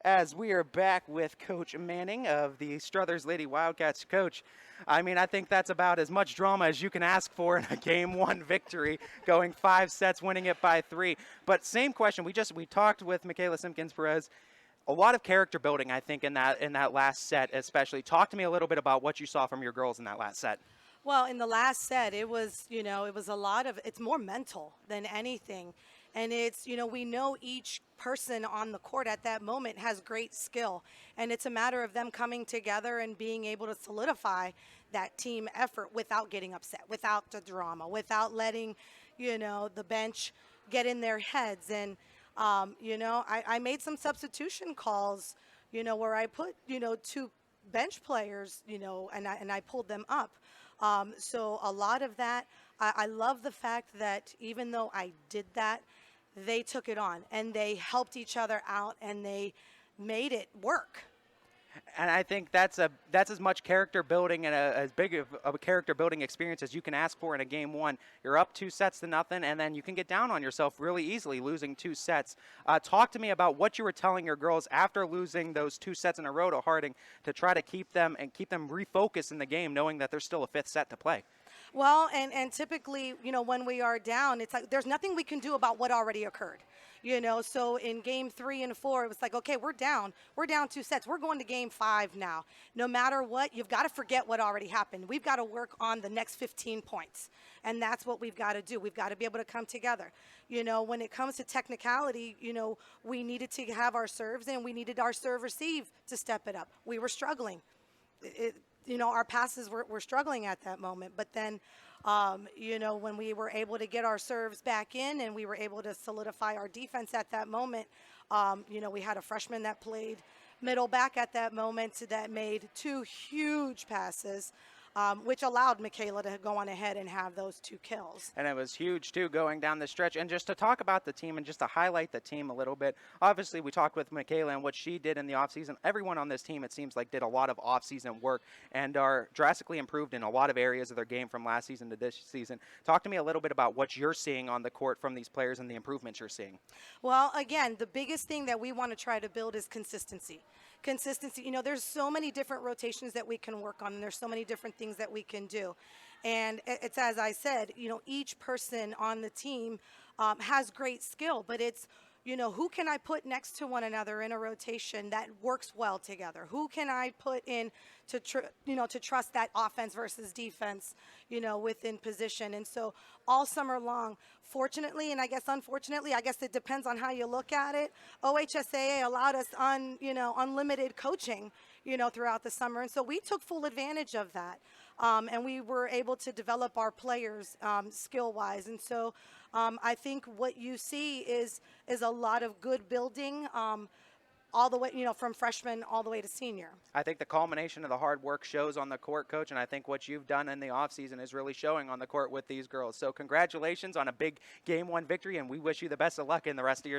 as we are back with Coach Manning of the Struthers Lady Wildcats. Coach, I mean, I think that's about as much drama as you can ask for in a Game 1 victory, going 5 sets, winning it by 3. But same question, we talked with Michaela Simpkins-Perez. A lot of character building, I think, in that last set especially. Talk to me a little bit about what you saw from your girls in that last set. Well, in the last set, it was, it was a lot of, it's more mental than anything. And it's, we know each person on the court at that moment has great skill. And it's a matter of them coming together and being able to solidify that team effort without getting upset, without the drama, without letting, the bench get in their heads. And, I made some substitution calls, where I put, 2 bench players, and I pulled them up. So a lot of that, I love the fact that even though I did that, they took it on and they helped each other out and they made it work. And I think that's as much character building and as big of a character building experience as you can ask for in a Game 1. You're up 2 sets to nothing, and then you can get down on yourself really easily, losing 2 sets. Talk to me about what you were telling your girls after losing those 2 sets in a row to Harding to try to keep them refocused in the game, knowing that there's still a 5th set to play. Well, and typically, when we are down, it's like there's nothing we can do about what already occurred. So in Game 3 and 4, it was like, okay, we're down 2 sets. We're going to Game 5 now. No matter what, you've got to forget what already happened. We've got to work on the next 15 points, and that's what we've got to do. We've got to be able to come together. When it comes to technicality, we needed to have our serves, and we needed our serve receive to step it up. We were struggling. Our passes were struggling at that moment. But then, when we were able to get our serves back in and we were able to solidify our defense at that moment, we had a freshman that played middle back at that moment that made 2 huge passes, which allowed Michaela to go on ahead and have those 2 kills. And it was huge, too, going down the stretch. And just to talk about the team and just to highlight the team a little bit, obviously we talked with Michaela and what she did in the offseason. Everyone on this team, it seems like, did a lot of offseason work and are drastically improved in a lot of areas of their game from last season to this season. Talk to me a little bit about what you're seeing on the court from these players and the improvements you're seeing. Well, again, the biggest thing that we want to try to build is consistency. There's so many different rotations that we can work on, and there's so many different things that we can do. And it's, as I said, each person on the team has great skill, but it's, who can I put next to one another in a rotation that works well together? Who can I put in to trust that offense versus defense, within position? And so all summer long, fortunately, and I guess unfortunately, I guess it depends on how you look at it, OHSAA allowed us unlimited coaching, throughout the summer. And so we took full advantage of that. And we were able to develop our players skill-wise. And so I think what you see is a lot of good building all the way, from freshman all the way to senior. I think the culmination of the hard work shows on the court, Coach, and I think what you've done in the offseason is really showing on the court with these girls. So congratulations on a big Game 1 victory, and we wish you the best of luck in the rest of your